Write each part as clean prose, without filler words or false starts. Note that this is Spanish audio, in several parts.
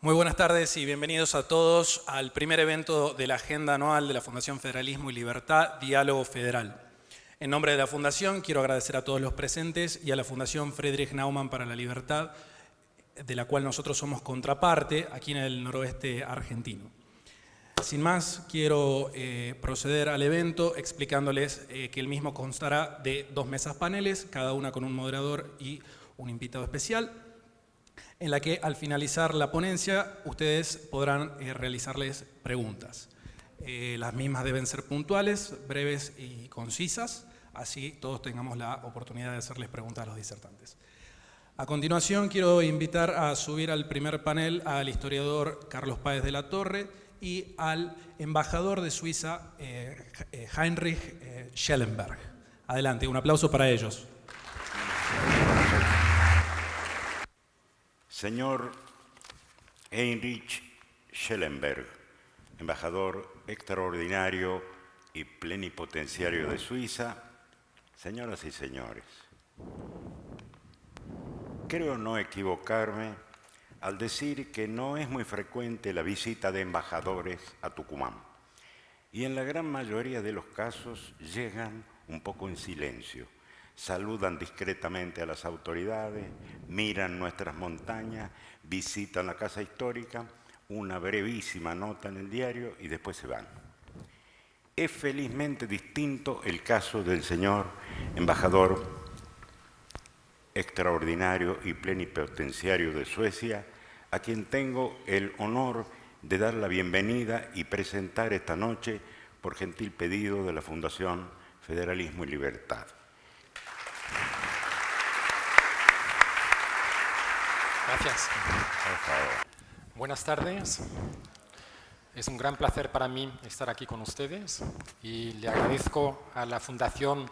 Muy buenas tardes y bienvenidos a todos al primer evento de la agenda anual de la Fundación Federalismo y Libertad, Diálogo Federal. En nombre de la Fundación quiero agradecer a todos los presentes y a la Fundación Friedrich Naumann para la Libertad, de la cual nosotros somos contraparte aquí en el noroeste argentino. Sin más, quiero proceder al evento explicándoles que el mismo constará de 2 mesas paneles, cada una con un moderador y un invitado especial, en la que al finalizar la ponencia ustedes podrán realizarles preguntas. Las mismas deben ser puntuales, breves y concisas, así todos tengamos la oportunidad de hacerles preguntas a los disertantes. A continuación quiero invitar a subir al primer panel al historiador Carlos Páez de la Torre y al embajador de Suiza, Heinrich Schellenberg. Adelante, un aplauso para ellos. Señor Heinrich Schellenberg, embajador extraordinario y plenipotenciario de Suiza, señoras y señores, creo no equivocarme al decir que no es muy frecuente la visita de embajadores a Tucumán, y en la gran mayoría de los casos llegan un poco en silencio. Saludan discretamente a las autoridades, miran nuestras montañas, visitan la casa histórica, una brevísima nota en el diario y después se van. Es felizmente distinto el caso del señor embajador extraordinario y plenipotenciario de Suecia, a quien tengo el honor de dar la bienvenida y presentar esta noche por gentil pedido de la Fundación Federalismo y Libertad. Gracias. Buenas tardes. Es un gran placer para mí estar aquí con ustedes y le agradezco a la Fundación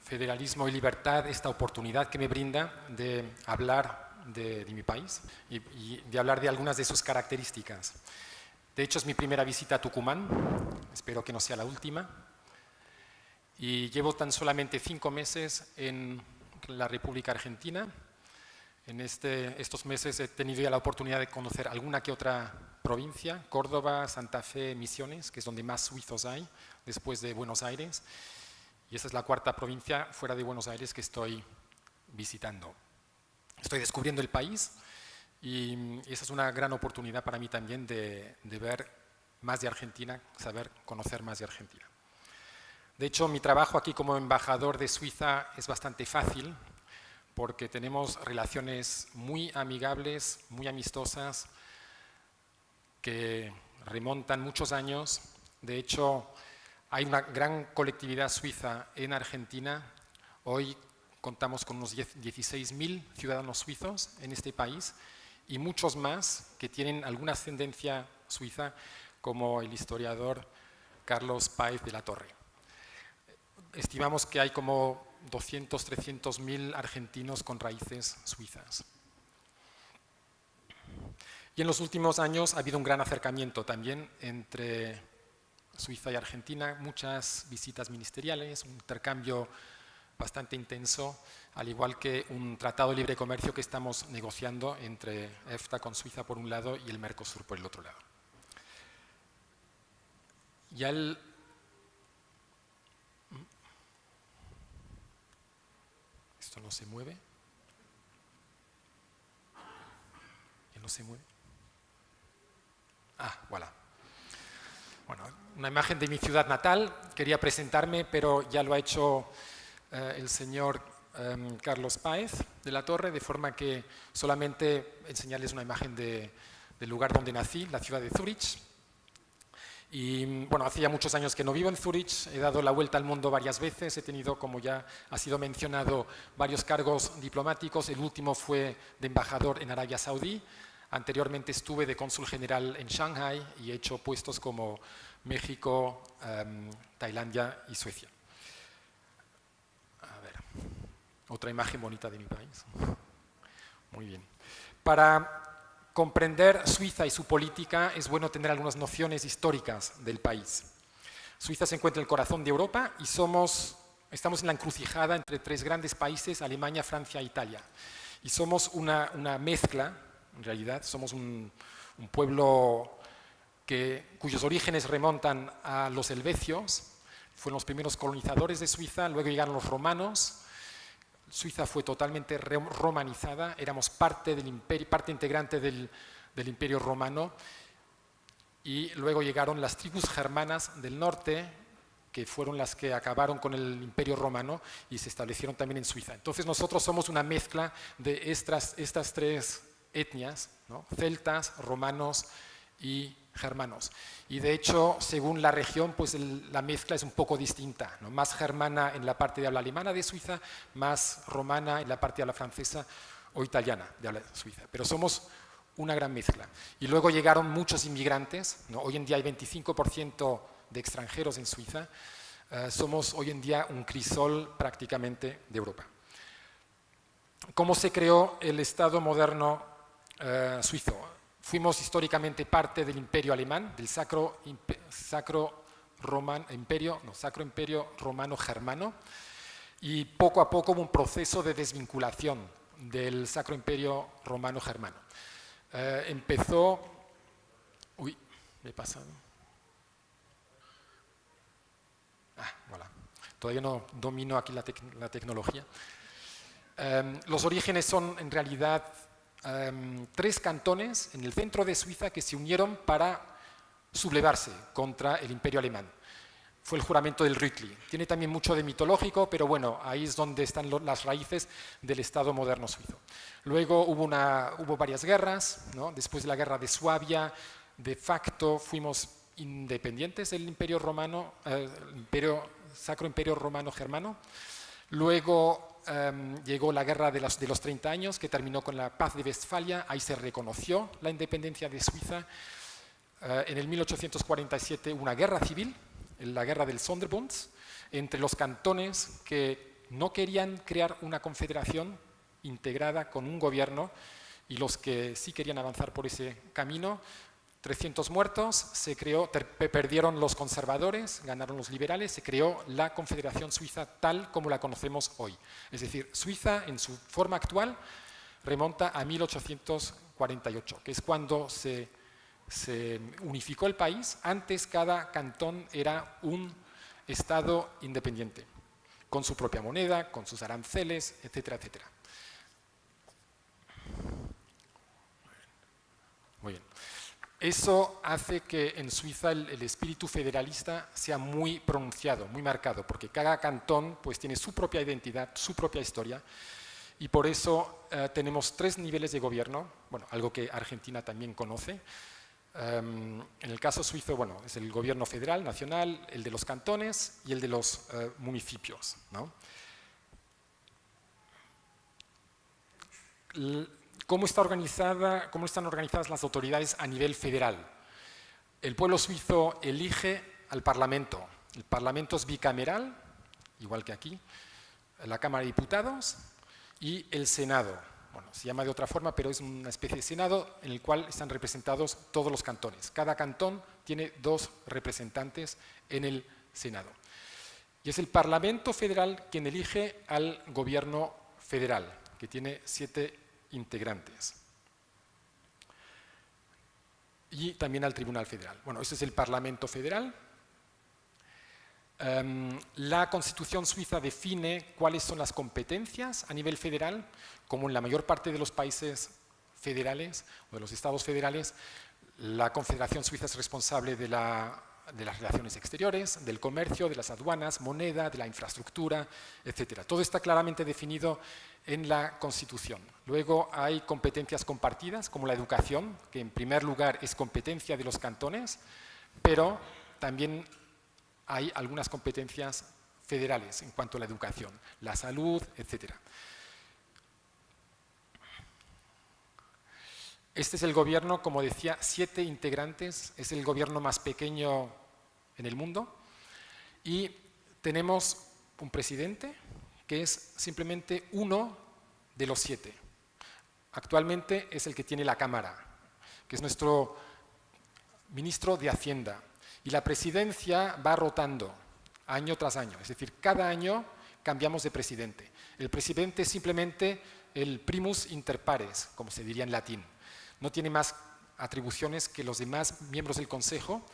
Federalismo y Libertad esta oportunidad que me brinda de hablar de mi país y de hablar de algunas de sus características. De hecho, es mi primera visita a Tucumán, espero que no sea la última, y llevo tan solamente 5 meses en la República Argentina. En estos meses he tenido ya la oportunidad de conocer alguna que otra provincia, Córdoba, Santa Fe, Misiones, que es donde más suizos hay, después de Buenos Aires. Y esta es la 4ª provincia fuera de Buenos Aires que estoy visitando. Estoy descubriendo el país y esa es una gran oportunidad para mí también de ver más de Argentina, conocer más de Argentina. De hecho, mi trabajo aquí como embajador de Suiza es bastante fácil, porque tenemos relaciones muy amigables, muy amistosas, que remontan muchos años. De hecho, hay una gran colectividad suiza en Argentina. Hoy contamos con unos 16.000 ciudadanos suizos en este país y muchos más que tienen alguna ascendencia suiza, como el historiador Carlos Páez de la Torre. Estimamos que hay como 300.000 argentinos con raíces suizas. Y en los últimos años ha habido un gran acercamiento también entre Suiza y Argentina, muchas visitas ministeriales, un intercambio bastante intenso, al igual que un tratado de libre comercio que estamos negociando entre EFTA con Suiza por un lado y el Mercosur por el otro lado. Ya ¿Esto no se mueve? ¿Ya no se mueve? Ah, voilà. Bueno, una imagen de mi ciudad natal. Quería presentarme, pero ya lo ha hecho el señor Carlos Páez de la Torre, de forma que solamente enseñarles una imagen del lugar donde nací, la ciudad de Zúrich. Y bueno, hace ya muchos años que no vivo en Zúrich, he dado la vuelta al mundo varias veces, he tenido, como ya ha sido mencionado, varios cargos diplomáticos. El último fue de embajador en Arabia Saudí. Anteriormente estuve de cónsul general en Shanghái y he hecho puestos como México, Tailandia y Suecia. A ver, otra imagen bonita de mi país. Muy bien. Para comprender Suiza y su política es bueno tener algunas nociones históricas del país. Suiza se encuentra en el corazón de Europa y estamos en la encrucijada entre 3 grandes países, Alemania, Francia e Italia. Y somos una mezcla en realidad. Somos un pueblo cuyos orígenes remontan a los helvecios. Fueron los primeros colonizadores de Suiza, luego llegaron los romanos. Suiza fue totalmente romanizada, éramos parte del imperio, parte integrante del imperio romano, y luego llegaron las tribus germanas del norte, que fueron las que acabaron con el imperio romano y se establecieron también en Suiza. Entonces nosotros somos una mezcla de estas tres etnias, ¿no? Celtas, romanos y germanos. Y de hecho, según la región, pues la mezcla es un poco distinta, ¿no? Más germana en la parte de habla alemana de Suiza, más romana en la parte de habla francesa o italiana de habla suiza. Pero somos una gran mezcla. Y luego llegaron muchos inmigrantes, ¿no? Hoy en día hay 25% de extranjeros en Suiza. Somos hoy en día un crisol prácticamente de Europa. ¿Cómo se creó el Estado moderno suizo? Fuimos históricamente parte del Imperio Alemán, del Sacro Imperio Romano-Germano, y poco a poco hubo un proceso de desvinculación del Sacro Imperio Romano-Germano. Empezó... Uy, me he pasado. Voilà. Todavía no domino aquí la tecnología. Los orígenes son en realidad 3 cantones en el centro de Suiza que se unieron para sublevarse contra el Imperio Alemán. Fue el juramento del Rütli. Tiene también mucho de mitológico, pero bueno, ahí es donde están las raíces del Estado moderno suizo. Luego hubo varias guerras, ¿no? Después de la guerra de Suabia, de facto fuimos independientes del Imperio Romano, Sacro Imperio Romano-Germano. Luego llegó la guerra de los 30 años, que terminó con la paz de Westfalia. Ahí se reconoció la independencia de Suiza. En el 1847 hubo una guerra civil, la guerra del Sonderbund, entre los cantones que no querían crear una confederación integrada con un gobierno y los que sí querían avanzar por ese camino. 300 muertos, perdieron los conservadores, ganaron los liberales, se creó la Confederación Suiza tal como la conocemos hoy. Es decir, Suiza en su forma actual remonta a 1848, que es cuando se unificó el país. Antes cada cantón era un estado independiente, con su propia moneda, con sus aranceles, etcétera, etcétera. Muy bien. Eso hace que en Suiza el espíritu federalista sea muy pronunciado, muy marcado, porque cada cantón pues, tiene su propia identidad, su propia historia, y por eso tenemos 3 niveles de gobierno, bueno, algo que Argentina también conoce. En el caso suizo, bueno, es el gobierno federal, nacional, el de los cantones y el de los municipios, ¿no? ¿Cómo están organizadas las autoridades a nivel federal? El pueblo suizo elige al Parlamento. El Parlamento es bicameral, igual que aquí, la Cámara de Diputados y el Senado. Bueno, se llama de otra forma, pero es una especie de Senado en el cual están representados todos los cantones. Cada cantón tiene 2 representantes en el Senado. Y es el Parlamento federal quien elige al gobierno federal, que tiene 7 integrantes. Y también al Tribunal Federal. Bueno, ese es el Parlamento Federal. La Constitución suiza define cuáles son las competencias a nivel federal, como en la mayor parte de los países federales o de los estados federales. La Confederación Suiza es responsable de las relaciones exteriores, del comercio, de las aduanas, moneda, de la infraestructura, etc. Todo está claramente definido en la Constitución. Luego hay competencias compartidas, como la educación, que en primer lugar es competencia de los cantones, pero también hay algunas competencias federales en cuanto a la educación, la salud, etc. Este es el gobierno, como decía, 7 integrantes, es el gobierno más pequeño en el mundo, y tenemos un presidente que es simplemente uno de los 7. Actualmente es el que tiene la Cámara, que es nuestro ministro de Hacienda, y la presidencia va rotando año tras año, es decir, cada año cambiamos de presidente. El presidente es simplemente el primus inter pares, como se diría en latín. no tiene más atribuciones que los demás miembros del Consejo.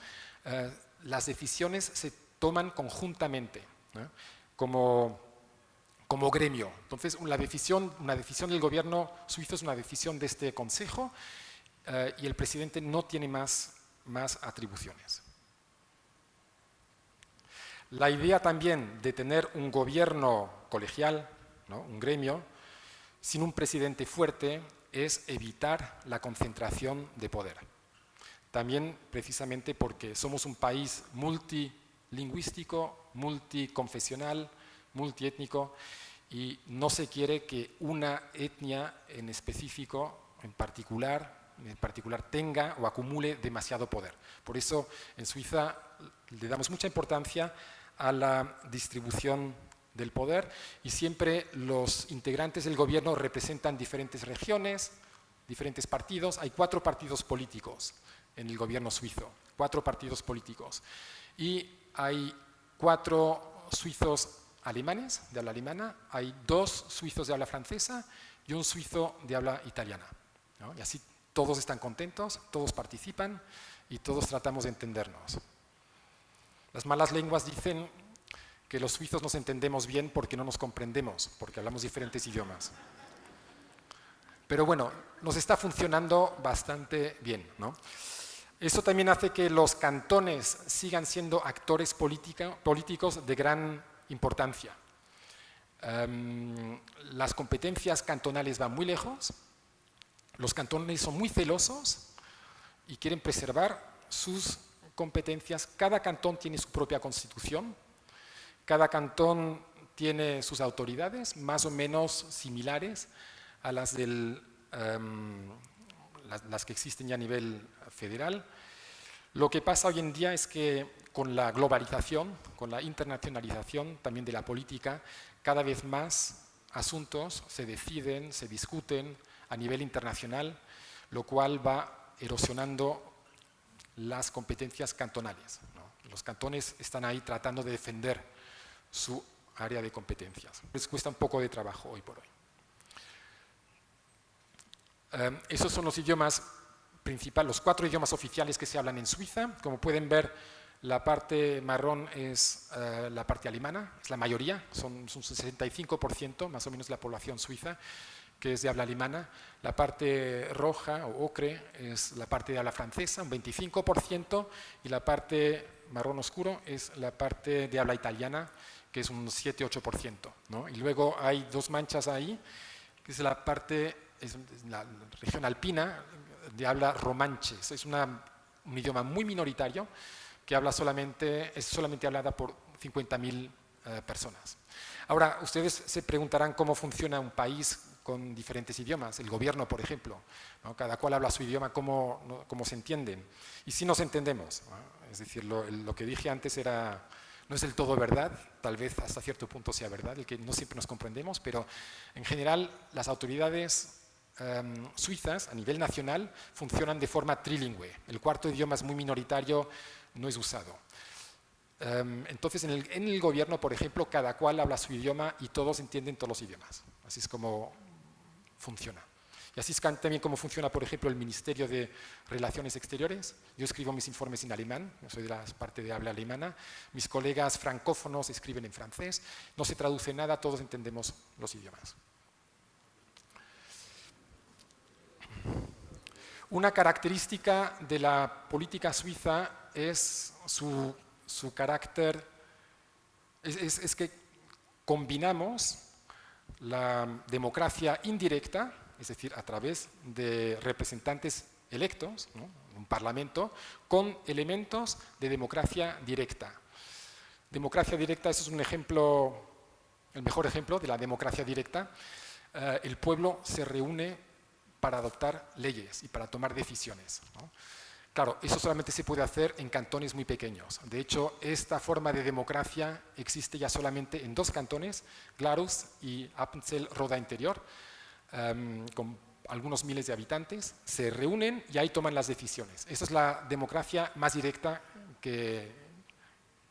Las decisiones se toman conjuntamente, ¿no? como gremio. Entonces, una decisión del gobierno suizo es una decisión de este Consejo y el presidente no tiene más atribuciones. La idea también de tener un gobierno colegial, ¿no? Un gremio, sin un presidente fuerte, es evitar la concentración de poder. También precisamente porque somos un país multilingüístico, multiconfesional, multiétnico, y no se quiere que una etnia en específico, en particular tenga o acumule demasiado poder. Por eso en Suiza le damos mucha importancia a la distribución del poder y siempre los integrantes del gobierno representan diferentes regiones, diferentes partidos. Hay 4 partidos políticos en el gobierno suizo, 4 partidos políticos. Y hay 4 suizos alemanes, de habla alemana, hay 2 suizos de habla francesa y un suizo de habla italiana, ¿no? Y así todos están contentos, todos participan y todos tratamos de entendernos. Las malas lenguas dicen que los suizos nos entendemos bien porque no nos comprendemos, porque hablamos diferentes idiomas. Pero bueno, nos está funcionando bastante bien, ¿no? Eso también hace que los cantones sigan siendo actores políticos de gran importancia. Las competencias cantonales van muy lejos, los cantones son muy celosos y quieren preservar sus competencias. Cada cantón tiene su propia constitución, cada cantón tiene sus autoridades más o menos similares a las que existen ya a nivel federal. Lo que pasa hoy en día es que con la globalización, con la internacionalización también de la política, cada vez más asuntos se deciden, se discuten a nivel internacional, lo cual va erosionando las competencias cantonales, ¿no? Los cantones están ahí tratando de defender su área de competencias. Les cuesta un poco de trabajo hoy por hoy. Esos son los idiomas principales, los 4 idiomas oficiales que se hablan en Suiza. Como pueden ver, la parte marrón es la parte alemana, es la mayoría, son un 65% más o menos de la población suiza que es de habla alemana. La parte roja o ocre es la parte de habla francesa, un 25%, y la parte marrón oscuro es la parte de habla italiana, que es un 7-8%, ¿no? Y luego hay 2 manchas ahí, que es la parte, es la región alpina de habla romanche. Es un idioma muy minoritario que es solamente hablada por 50.000 personas. Ahora, ustedes se preguntarán cómo funciona un país con diferentes idiomas, el gobierno, por ejemplo, ¿no? Cada cual habla su idioma, cómo se entienden. Y sí nos entendemos, ¿no? Es decir, lo que dije antes no es del todo verdad, tal vez hasta cierto punto sea verdad, el que no siempre nos comprendemos, pero en general las autoridades suizas a nivel nacional funcionan de forma trilingüe. El 4º idioma es muy minoritario, no es usado. Entonces, en el gobierno, por ejemplo, cada cual habla su idioma y todos entienden todos los idiomas. Así es como funciona. Y así es también como funciona, por ejemplo, el Ministerio de Relaciones Exteriores. Yo escribo mis informes en alemán, yo soy de la parte de habla alemana. Mis colegas francófonos escriben en francés. No se traduce nada, todos entendemos los idiomas. Una característica de la política suiza es su carácter, es que combinamos la democracia indirecta, es decir, a través de representantes electos, ¿no? Un parlamento, con elementos de democracia directa. Democracia directa, eso es un ejemplo, el mejor ejemplo de la democracia directa. El pueblo se reúne para adoptar leyes y para tomar decisiones, ¿no? Claro, eso solamente se puede hacer en cantones muy pequeños. De hecho, esta forma de democracia existe ya solamente en 2 cantones, Glarus y Appenzell-Roda Interior, con algunos miles de habitantes. Se reúnen y ahí toman las decisiones. Esa es la democracia más directa que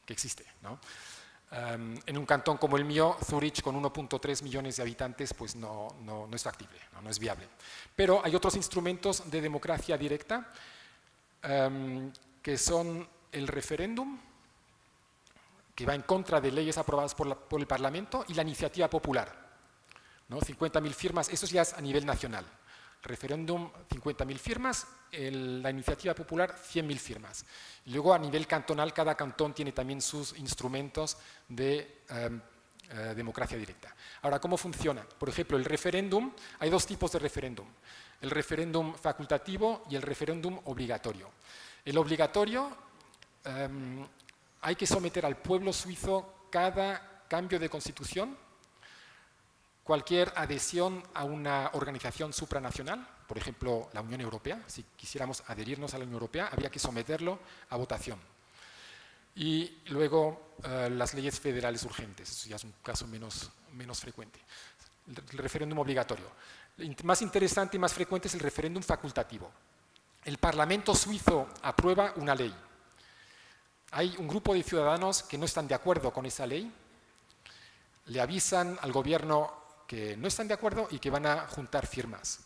existe, ¿no? En un cantón como el mío, Zúrich, con 1.3 millones de habitantes, pues no es factible, no es viable. Pero hay otros instrumentos de democracia directa, que son el referéndum, que va en contra de leyes aprobadas por el Parlamento, y la iniciativa popular, ¿no? 50.000 firmas, eso ya es a nivel nacional. Referéndum, 50.000 firmas, la iniciativa popular, 100.000 firmas. Y luego a nivel cantonal, cada cantón tiene también sus instrumentos de democracia directa. Ahora, ¿cómo funciona? Por ejemplo, el referéndum, hay dos tipos de referéndum. El referéndum facultativo y el referéndum obligatorio. El obligatorio, hay que someter al pueblo suizo cada cambio de constitución, cualquier adhesión a una organización supranacional, por ejemplo, la Unión Europea. Si quisiéramos adherirnos a la Unión Europea, habría que someterlo a votación. Y luego las leyes federales urgentes, eso ya es un caso menos frecuente. El referéndum obligatorio. Más interesante y más frecuente es el referéndum facultativo. El Parlamento suizo aprueba una ley. Hay un grupo de ciudadanos que no están de acuerdo con esa ley, le avisan al gobierno que no están de acuerdo y que van a juntar firmas.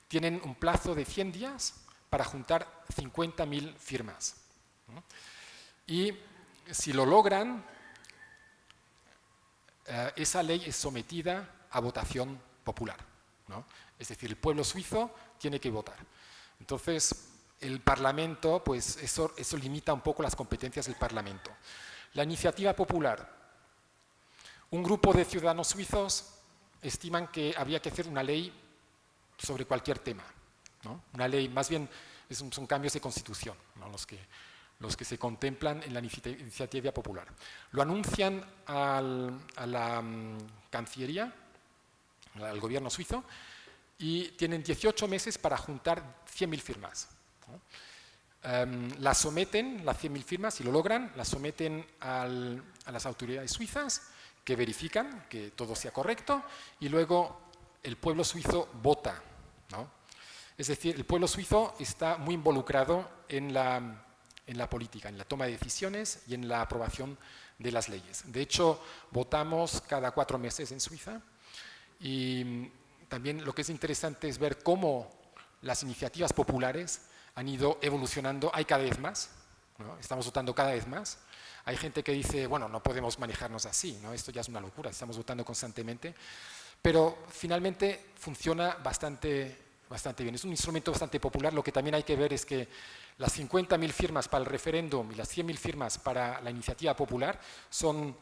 Tienen un plazo de 100 días para juntar 50.000 firmas. Y si lo logran, esa ley es sometida a votación popular, ¿no? Es decir, el pueblo suizo tiene que votar. Entonces, el Parlamento, pues eso limita un poco las competencias del Parlamento. La iniciativa popular. Un grupo de ciudadanos suizos estiman que habría que hacer una ley sobre cualquier tema, ¿no? Una ley, más bien, son cambios de constitución, ¿no? los que se contemplan en la iniciativa popular. Lo anuncian a la Cancillería, al gobierno suizo, y tienen 18 meses para juntar 100.000 firmas, ¿no? La someten, las 100.000 firmas, si lo logran, las someten a las autoridades suizas, que verifican que todo sea correcto, y luego el pueblo suizo vota, ¿no? Es decir, el pueblo suizo está muy involucrado en la política, en la toma de decisiones y en la aprobación de las leyes. De hecho, votamos cada 4 meses en Suiza, y también lo que es interesante es ver cómo las iniciativas populares han ido evolucionando. Hay cada vez más, ¿no? Estamos votando cada vez más. Hay gente que dice, bueno, no podemos manejarnos así, ¿no? Esto ya es una locura, estamos votando constantemente, pero finalmente funciona bastante bien. Es un instrumento bastante popular. Lo que también hay que ver es que las 50.000 firmas para el referéndum y las 100.000 firmas para la iniciativa popular son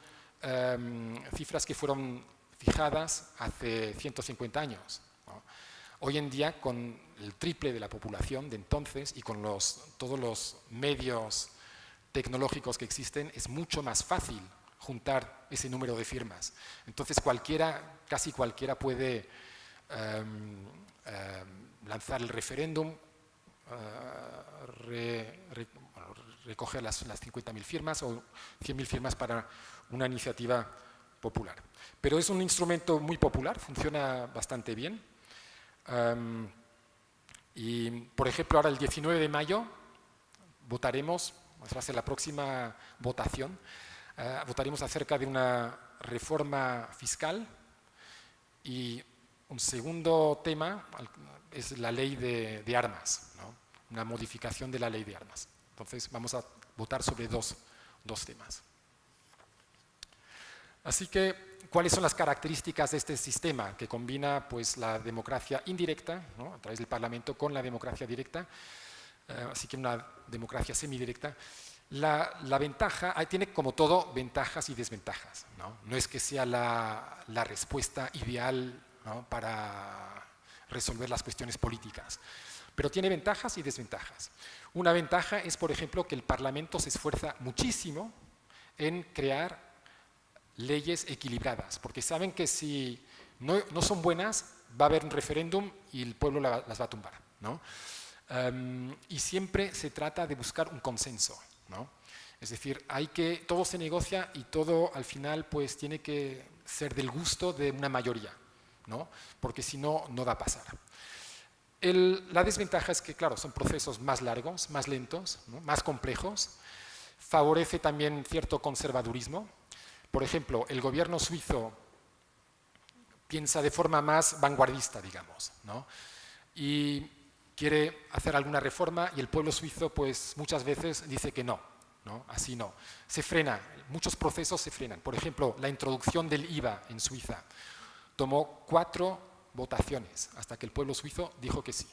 cifras que fueron fijadas hace 150 años, ¿no? Hoy en día, con el triple de la población de entonces y con todos los medios tecnológicos que existen, es mucho más fácil juntar ese número de firmas. Entonces casi cualquiera puede lanzar el referéndum, recoger las 50.000 firmas o 100.000 firmas para una iniciativa popular. Pero es un instrumento muy popular, funciona bastante bien. Y, por ejemplo, ahora el 19 de mayo votaremos, va a ser la próxima votación, votaremos acerca de una reforma fiscal, y un segundo tema es la ley de armas, ¿no? Una modificación de la ley de armas. Entonces vamos a votar sobre dos temas. Así que, ¿cuáles son las características de este sistema que combina, pues, la democracia indirecta, ¿no?, a través del Parlamento, con la democracia directa? Así que una democracia semidirecta. La ventaja, tiene como todo ventajas y desventajas, ¿no? No es que sea la respuesta ideal, ¿no?, para resolver las cuestiones políticas, pero tiene ventajas y desventajas. Una ventaja es, por ejemplo, que el Parlamento se esfuerza muchísimo en crear leyes equilibradas, porque saben que si no son buenas, va a haber un referéndum y el pueblo las va a tumbar, ¿no? Y siempre se trata de buscar un consenso, ¿no? Es decir, todo se negocia y todo al final, pues, tiene que ser del gusto de una mayoría, ¿no? Porque si no, no va a pasar. La desventaja es que, claro, son procesos más largos, más lentos, ¿no?, más complejos. Favorece también cierto conservadurismo. Por ejemplo, el gobierno suizo piensa de forma más vanguardista, digamos, ¿no? Y quiere hacer alguna reforma y el pueblo suizo pues muchas veces dice que no, ¿no? Así no. Se frena, muchos procesos se frenan. Por ejemplo, la introducción del IVA en Suiza tomó 4 votaciones hasta que el pueblo suizo dijo que sí.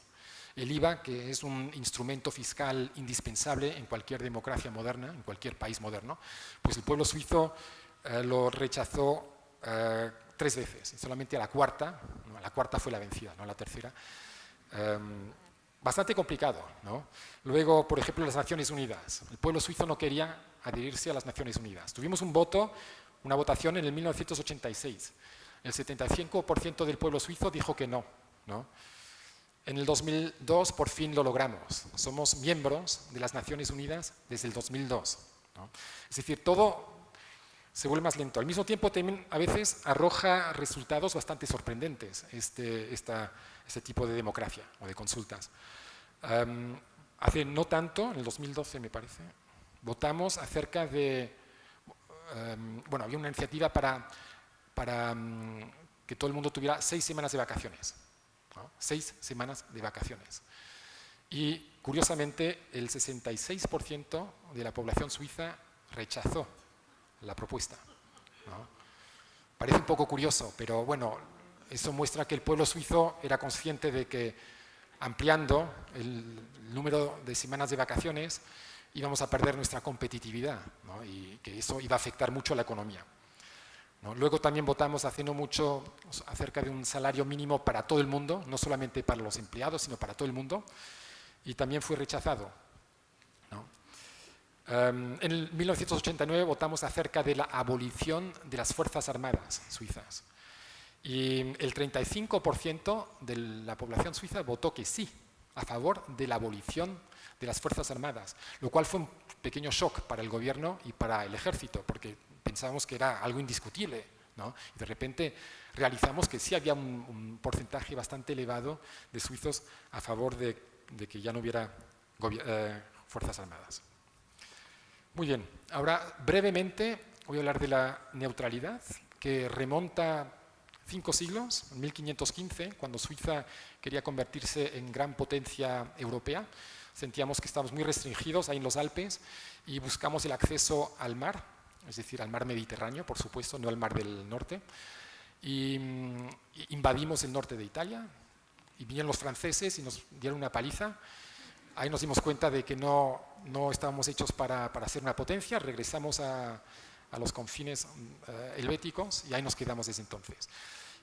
El IVA, que es un instrumento fiscal indispensable en cualquier democracia moderna, en cualquier país moderno, pues el pueblo suizo lo rechazó 3 veces, y solamente a la cuarta, ¿no? La cuarta fue la vencida, no la tercera. Bastante complicado, ¿no? Luego, por ejemplo, las Naciones Unidas. El pueblo suizo no quería adherirse a las Naciones Unidas. Tuvimos una votación en el 1986. El 75% del pueblo suizo dijo que no, ¿no? En el 2002 por fin lo logramos. Somos miembros de las Naciones Unidas desde el 2002, ¿no? Es decir, todo se vuelve más lento. Al mismo tiempo también a veces arroja resultados bastante sorprendentes este tipo de democracia o de consultas. Hace no tanto, en el 2012 me parece, votamos acerca de, bueno, había una iniciativa para que todo el mundo tuviera 6 semanas de vacaciones, ¿no? 6 semanas de vacaciones. Y curiosamente el 66% de la población suiza rechazó la propuesta, ¿no? Parece un poco curioso, pero bueno, eso muestra que el pueblo suizo era consciente de que ampliando el número de semanas de vacaciones íbamos a perder nuestra competitividad, ¿no? Y que eso iba a afectar mucho a la economía, ¿no? Luego también votamos hace no mucho acerca de un salario mínimo para todo el mundo, no solamente para los empleados, sino para todo el mundo, y también fue rechazado, ¿no? En el 1989 votamos acerca de la abolición de las Fuerzas Armadas suizas. Y el 35% de la población suiza votó que sí, a favor de la abolición de las Fuerzas Armadas, lo cual fue un pequeño shock para el gobierno y para el ejército, porque pensábamos que era algo indiscutible, ¿no? Y de repente realizamos que sí había un porcentaje bastante elevado de suizos a favor de que ya no hubiera Fuerzas Armadas. Muy bien, ahora brevemente voy a hablar de la neutralidad, que remonta 5 siglos, en 1515, cuando Suiza quería convertirse en gran potencia europea. Sentíamos que estábamos muy restringidos ahí en los Alpes y buscamos el acceso al mar, es decir, al mar Mediterráneo, por supuesto, no al mar del norte. Y invadimos el norte de Italia y vinieron los franceses y nos dieron una paliza. Ahí nos dimos cuenta de que no estábamos hechos para ser una potencia, regresamos a los confines helvéticos y ahí nos quedamos desde entonces.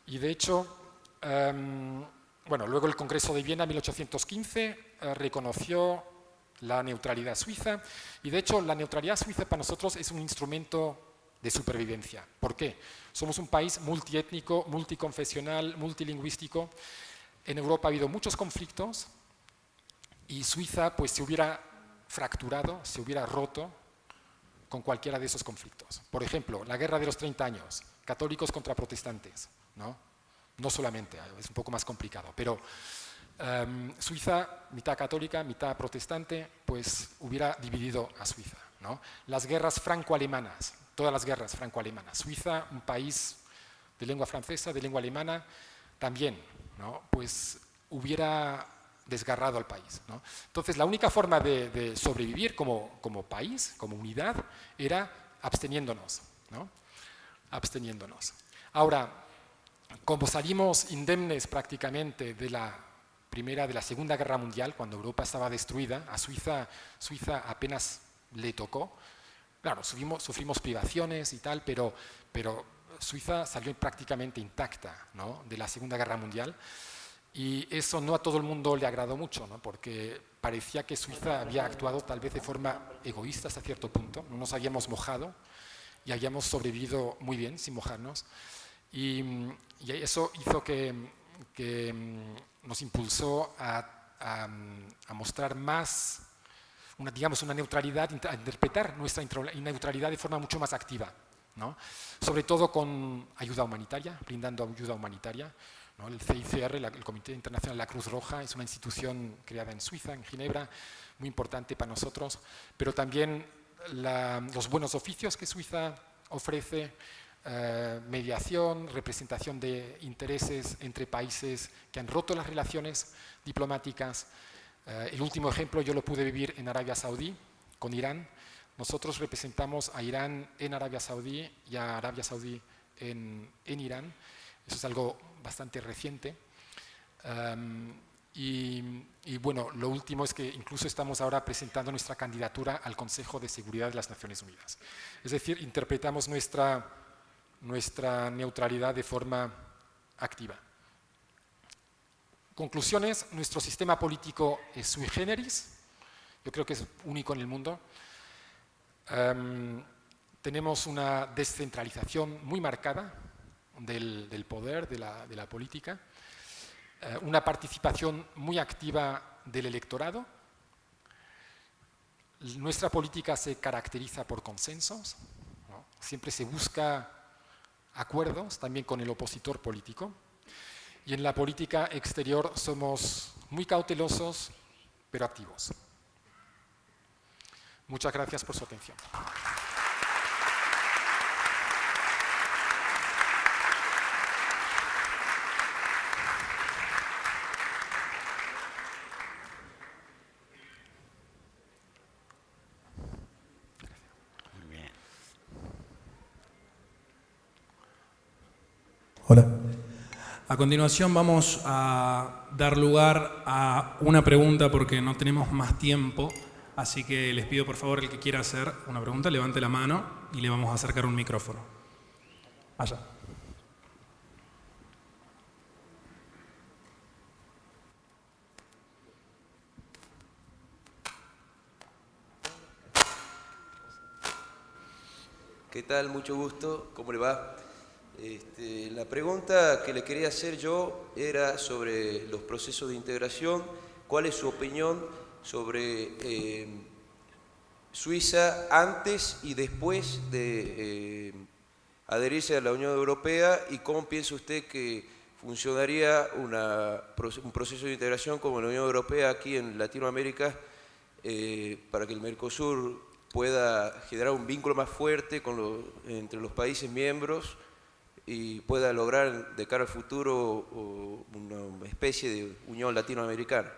Y de hecho, bueno, luego el Congreso de Viena en 1815 reconoció la neutralidad suiza y de hecho la neutralidad suiza para nosotros es un instrumento de supervivencia. ¿Por qué? Somos un país multiétnico, multiconfesional, multilingüístico. En Europa ha habido muchos conflictos y Suiza pues se hubiera fracturado, se hubiera roto con cualquiera de esos conflictos. Por ejemplo, la guerra de los 30 años, católicos contra protestantes, ¿no? No solamente, es un poco más complicado, pero Suiza, mitad católica, mitad protestante, pues hubiera dividido a Suiza, ¿no? Las guerras franco-alemanas, todas las guerras franco-alemanas. Suiza, un país de lengua francesa, de lengua alemana, también, ¿no? Pues hubiera desgarrado al país, ¿no? Entonces, la única forma de sobrevivir como país, como unidad, era absteniéndonos, ¿no? Absteniéndonos. Ahora, como salimos indemnes prácticamente de la Segunda Guerra Mundial, cuando Europa estaba destruida, a Suiza apenas le tocó. Claro, sufrimos privaciones y tal, pero Suiza salió prácticamente intacta, ¿no? De la Segunda Guerra Mundial. Y eso no a todo el mundo le agradó mucho, ¿no? Porque parecía que Suiza había actuado tal vez de forma egoísta hasta cierto punto. No nos habíamos mojado y habíamos sobrevivido muy bien sin mojarnos. Y eso hizo que nos impulsó a mostrar más, una neutralidad, a interpretar nuestra neutralidad de forma mucho más activa, ¿no? Sobre todo con ayuda humanitaria, brindando ayuda humanitaria, ¿no? El CICR, el Comité Internacional de la Cruz Roja, es una institución creada en Suiza, en Ginebra, muy importante para nosotros, pero también los buenos oficios que Suiza ofrece mediación, representación de intereses entre países que han roto las relaciones diplomáticas. El último ejemplo yo lo pude vivir en Arabia Saudí, con Irán. Nosotros representamos a Irán en Arabia Saudí y a Arabia Saudí en Irán. Eso es algo bastante reciente. Y bueno, lo último es que incluso estamos ahora presentando nuestra candidatura al Consejo de Seguridad de las Naciones Unidas. Es decir, interpretamos nuestra neutralidad de forma activa. Conclusiones: nuestro sistema político es sui generis, yo creo que es único en el mundo. Tenemos una descentralización muy marcada del poder, de la política, una participación muy activa del electorado. Nuestra política se caracteriza por consensos, ¿no? Siempre se busca acuerdos también con el opositor político. Y en la política exterior somos muy cautelosos, pero activos. Muchas gracias por su atención. Bien. Hola. A continuación vamos a dar lugar a una pregunta porque no tenemos más tiempo, así que les pido por favor el que quiera hacer una pregunta, levante la mano y le vamos a acercar un micrófono. Allá. ¿Qué tal? Mucho gusto. ¿Cómo le va? La pregunta que le quería hacer yo era sobre los procesos de integración. ¿Cuál es su opinión sobre Suiza antes y después de adherirse a la Unión Europea? ¿Y cómo piensa usted que funcionaría un proceso de integración como la Unión Europea aquí en Latinoamérica para que el Mercosur pueda generar un vínculo más fuerte entre los países miembros y pueda lograr de cara al futuro una especie de unión latinoamericana?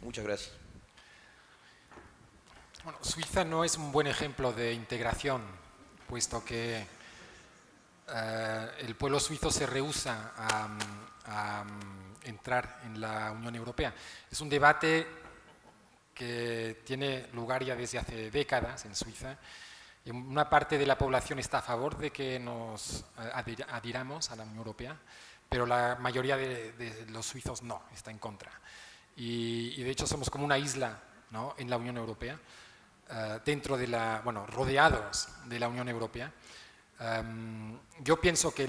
Muchas gracias. Bueno, Suiza no es un buen ejemplo de integración, puesto que el pueblo suizo se rehúsa a entrar en la Unión Europea. Es un debate que tiene lugar ya desde hace décadas en Suiza. Y una parte de la población está a favor de que nos adhiramos a la Unión Europea, pero la mayoría de los suizos no, está en contra. Y de hecho somos como una isla, ¿no?, en la Unión Europea, rodeados de la Unión Europea. Yo pienso que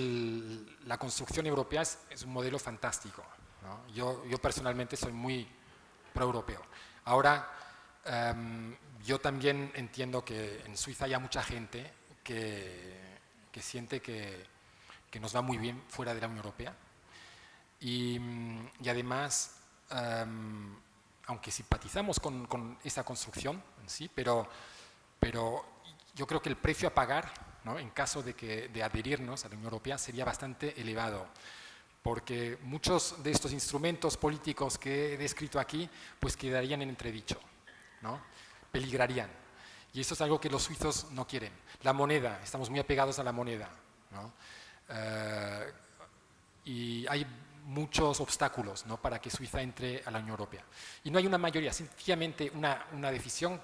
la construcción europea es un modelo fantástico, ¿no? Yo personalmente soy muy pro-europeo. Ahora, yo también entiendo que en Suiza hay mucha gente que siente que nos va muy bien fuera de la Unión Europea y además, aunque simpatizamos con esa construcción en sí, pero yo creo que el precio a pagar, ¿no?, en caso de adherirnos a la Unión Europea sería bastante elevado, porque muchos de estos instrumentos políticos que he descrito aquí pues quedarían en entredicho, ¿no?, peligrarían. Y eso es algo que los suizos no quieren. La moneda, estamos muy apegados a la moneda, ¿no? Y hay muchos obstáculos, ¿no?, para que Suiza entre a la Unión Europea. Y no hay una mayoría, sencillamente una decisión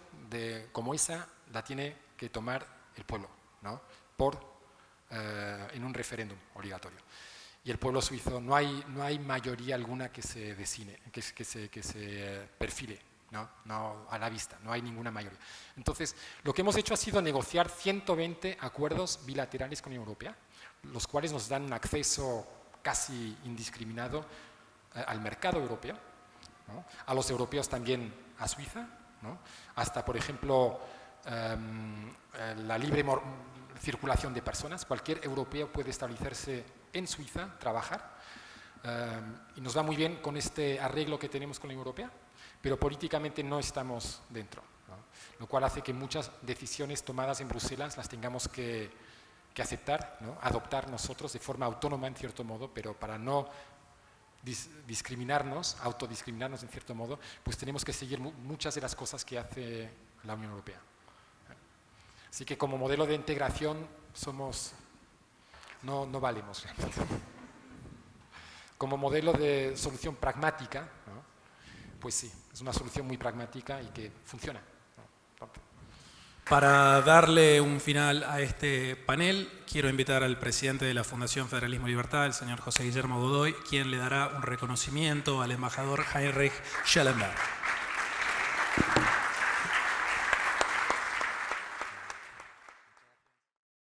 como esa la tiene que tomar el pueblo, ¿no?, en un referéndum obligatorio. Y el pueblo suizo, no hay mayoría alguna que se designe, que se perfile, ¿no? A la vista, no hay ninguna mayoría. Entonces, lo que hemos hecho ha sido negociar 120 acuerdos bilaterales con la Unión Europea, los cuales nos dan un acceso casi indiscriminado al mercado europeo, ¿no?, a los europeos también a Suiza, ¿no?, hasta, por ejemplo, la libre circulación de personas. Cualquier europeo puede establecerse en Suiza, trabajar, y nos va muy bien con este arreglo que tenemos con la Unión Europea, pero políticamente no estamos dentro, ¿no?, lo cual hace que muchas decisiones tomadas en Bruselas las tengamos que que aceptar, ¿no? Adoptar nosotros de forma autónoma en cierto modo, pero para no discriminarnos, autodiscriminarnos en cierto modo, pues tenemos que seguir muchas de las cosas que hace la Unión Europea. Así que como modelo de integración no valemos realmente. Como modelo de solución pragmática, ¿no? Pues sí, es una solución muy pragmática y que funciona, ¿no? Para darle un final a este panel, quiero invitar al presidente de la Fundación Federalismo y Libertad, el señor José Guillermo Godoy, quien le dará un reconocimiento al embajador Heinrich Schellenberg.